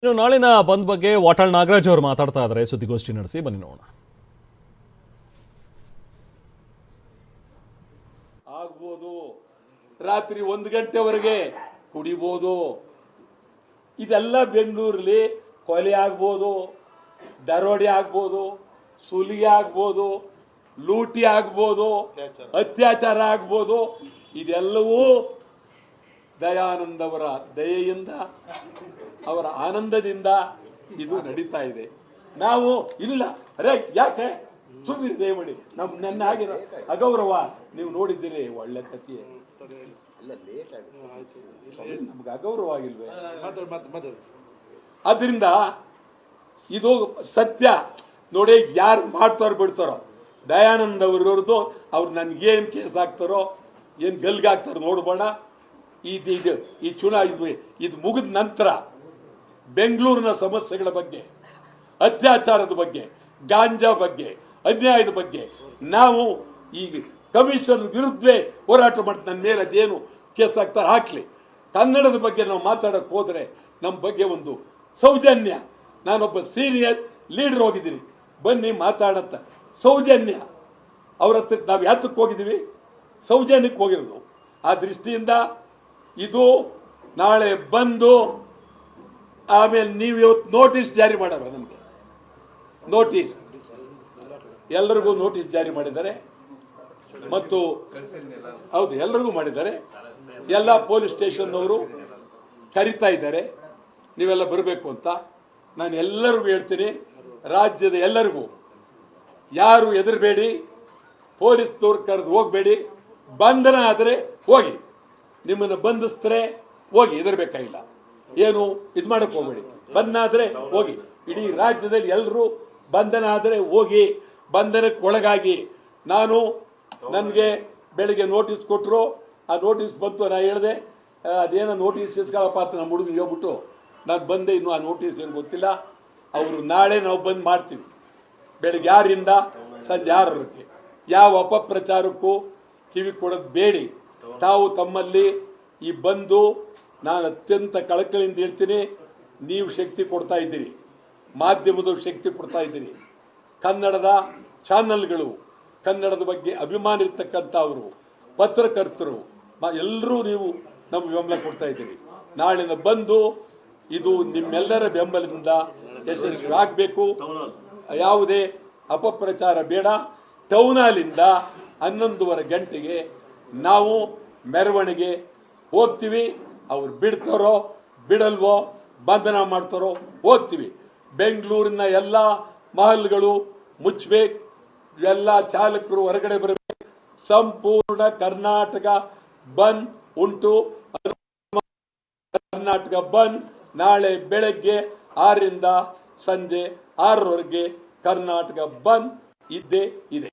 ಇನ್ನು ನಾಳಿನ ಬಂದ್ ಬಗ್ಗೆ ವಾಟಾಳ್ ನಾಗರಾಜ್ ಅವರು ಮಾತಾಡ್ತಾ ಇದ್ದಾರೆ. ಸುದ್ದಿಗೋಷ್ಠಿ ನಡೆಸಿ ಬನ್ನಿ ನೋಡೋಣ. ಆಗ್ಬೋದು, ರಾತ್ರಿ 1 ಗಂಟೆವರೆಗೆ ಕುಡಿಬೋದು. ಇದೆಲ್ಲ ಬೆಂಗಳೂರಲ್ಲಿ ಕೊಲೆ ಆಗ್ಬೋದು, ದರೋಡೆ ಆಗ್ಬೋದು, ಸುಲಿಗೆ ಆಗ್ಬೋದು, ಲೂಟಿ ಆಗ್ಬೋದು, ಅತ್ಯಾಚಾರ ಆಗ್ಬೋದು. ಇದೆಲ್ಲವೂ ದಯಾನಂದ್ ಅವರ ದಯೆಯಿಂದ, ಅವರ ಆನಂದದಿಂದ ಇದು ನಡೀತಾ ಇದೆ. ನಾವು ಇಲ್ಲ ಅರೆ ಯಾಕೆ ಸುಮ್ಮನೆ ದಯಮಾಡಿ ನನ್ನ ಆಗಿರೋ ಅಗೌರವ ನೀವು ನೋಡಿದ್ದೀರಿ. ಒಳ್ಳೆ ಕಥೆ, ನಮ್ಗೆ ಅಗೌರವ ಆಗಿಲ್ವೇ? ಆದ್ರಿಂದ ಇದು ಸತ್ಯ ನೋಡಿ. ಯಾರು ಮಾಡ್ತಾರೋ ಬಿಡ್ತಾರೋ, ದಯಾನಂದ್ ಅವರವ್ರದ್ದು ಅವ್ರು ನನ್ಗೇನು ಕೇಸ್ ಹಾಕ್ತಾರೋ, ಏನು ಗಲ್ಗಾಗ್ತಾರೋ ನೋಡ್ಬೇಡ. ಈ ಚುನಾವಣೆ ಇದು ಮುಗಿದ ನಂತರ ಬೆಂಗಳೂರಿನ ಸಮಸ್ಯೆಗಳ ಬಗ್ಗೆ, ಅತ್ಯಾಚಾರದ ಬಗ್ಗೆ, ಗಾಂಜಾ ಬಗ್ಗೆ, ಅನ್ಯಾಯದ ಬಗ್ಗೆ ನಾವು ಈಗ ಕಮಿಷನ್ ವಿರುದ್ಧವೇ ಹೋರಾಟ ಮಾಡ್ತೀವಿ. ನನ್ನ ಮೇಲೆ ಅದೇನು ಕೇಸ್ ಹಾಕ್ತಾರೆ ಹಾಕ್ಲಿ. ಕನ್ನಡದ ಬಗ್ಗೆ ನಾವು ಮಾತಾಡೋಕೆ ಹೋದರೆ ನಮ್ಮ ಬಗ್ಗೆ ಒಂದು ಸೌಜನ್ಯ, ನಾನೊಬ್ಬ ಸೀನಿಯರ್ ಲೀಡರ್ ಹೋಗಿದ್ದೀನಿ, ಬನ್ನಿ ಮಾತಾಡತ್ತ ಸೌಜನ್ಯ. ಅವ್ರ ಹತ್ರಕ್ಕೆ ನಾವು ಯಾತಕ್ಕೆ ಹೋಗಿದ್ದೀವಿ? ಸೌಜನ್ಯಕ್ಕೆ ಹೋಗಿರೋದು. ಆ ದೃಷ್ಟಿಯಿಂದ ಇದು ನಾಳೆ ಬಂದು ಆಮೇಲೆ ನೀವು ಇವತ್ತು ನೋಟಿಸ್ ಜಾರಿ ಮಾಡೋರು, ನಮಗೆ ನೋಟಿಸ್ ಎಲ್ಲರಿಗೂ ನೋಟಿಸ್ ಜಾರಿ ಮಾಡಿದ್ದಾರೆ. ಮತ್ತು ಹೌದು, ಎಲ್ಲರಿಗೂ ಮಾಡಿದ್ದಾರೆ. ಎಲ್ಲ ಪೊಲೀಸ್ ಸ್ಟೇಷನ್ನವರು ಕರಿತಾ ಇದ್ದಾರೆ, ನೀವೆಲ್ಲ ಬರಬೇಕು ಅಂತ. ನಾನು ಎಲ್ಲರಿಗೂ ಹೇಳ್ತೀನಿ, ರಾಜ್ಯದ ಎಲ್ಲರಿಗೂ ಯಾರು ಹೆದರಬೇಡಿ, ಪೊಲೀಸ್ನವ್ರು ಕರೆದು ಹೋಗಬೇಡಿ. ಬಂಧನ ಆದರೆ ಹೋಗಿ, ನಿಮ್ಮನ್ನು ಬಂಧಿಸ್ತಾರೆ ಹೋಗಿ, ಹೆದರ್ಬೇಕಾಗಿಲ್ಲ. ಏನು ಇದು ಮಾಡಕ್ಕೆ ಹೋಗಬೇಡಿ. ಬಂಧನ ಹೋಗಿ. ಇಡೀ ರಾಜ್ಯದಲ್ಲಿ ಎಲ್ಲರೂ ಬಂಧನ ಆದರೆ ಹೋಗಿ, ಬಂಧನಕ್ಕೆ ಒಳಗಾಗಿ. ನನಗೆ ಬೆಳಿಗ್ಗೆ ನೋಟಿಸ್ ಕೊಟ್ಟರು, ಆ ನೋಟಿಸ್ ಬಂತು. ನಾನು ಹೇಳಿದೆ ಅದೇನೋ ನೋಟಿಸ್ ಇಸ್ಕೊಳ್ಳಪ್ಪ ಅಂತ ನಮ್ಮ ಹುಡುಗ ಹೇಳ್ಬಿಟ್ಟು ನಾನು ಬಂದೆ. ಇನ್ನು ಆ ನೋಟಿಸ್ ಏನು ಗೊತ್ತಿಲ್ಲ. ಅವರು ನಾಳೆ ನಾವು ಬಂದ್ ಮಾಡ್ತೀವಿ, ಬೆಳಿಗ್ಗೆ 6ರಿಂದ ಸಂಜೆ 6ರವರೆಗೆ. ಯಾವ ಅಪಪ್ರಚಾರಕ್ಕೂ ಕಿವಿ ಕೊಡೋದು ಬೇಡಿ. ತಾವು ತಮ್ಮಲ್ಲಿ ಈ ಬಂದು, ನಾನು ಅತ್ಯಂತ ಕಳಕಳಿಯಿಂದ ಹೇಳ್ತೀನಿ, ನೀವು ಶಕ್ತಿ ಕೊಡ್ತಾ ಇದ್ದೀರಿ, ಮಾಧ್ಯಮದವರು ಶಕ್ತಿ ಕೊಡ್ತಾ ಇದ್ದೀರಿ, ಕನ್ನಡದ ಚಾನಲ್ಗಳು, ಕನ್ನಡದ ಬಗ್ಗೆ ಅಭಿಮಾನ ಇರ್ತಕ್ಕಂಥ ಅವರು, ಪತ್ರಕರ್ತರು ಎಲ್ಲರೂ ನೀವು ನಮ್ಮ ಬೆಂಬಲ ಕೊಡ್ತಾ ಇದ್ದೀರಿ. ನಾಳಿನ ಬಂದು ಇದು ನಿಮ್ಮೆಲ್ಲರ ಬೆಂಬಲದಿಂದ ಯಶಸ್ವಿ ಆಗಬೇಕು. ಯಾವುದೇ ಅಪಪ್ರಚಾರ ಬೇಡ. ಟೌನ್ ಹಾಲಿಂದ 11:30 ಗಂಟೆಗೆ ನಾವು ಮೆರವಣಿಗೆ ಹೋಗ್ತೀವಿ. ಅವ್ರು ಬಿಡ್ತಾರೋ ಬಿಡಲ್ವೋ, ಬಂಧನ ಮಾಡ್ತಾರೋ ಹೋಗ್ತೀವಿ. ಬೆಂಗಳೂರಿನ ಎಲ್ಲ ಮಹಲ್ಗಳು ಮುಚ್ಚಬೇಕು, ಎಲ್ಲ ಚಾಲಕರು ಹೊರಗಡೆ ಬರಬೇಕು. ಸಂಪೂರ್ಣ ಕರ್ನಾಟಕ ಬಂದ್ ಉಂಟು. ಕರ್ನಾಟಕ ಬಂದ್ ನಾಳೆ ಬೆಳಗ್ಗೆ 6ರಿಂದ ಸಂಜೆ 6ರವರೆಗೆ ಕರ್ನಾಟಕ ಬಂದ್ ಇದ್ದೇ ಇದೆ.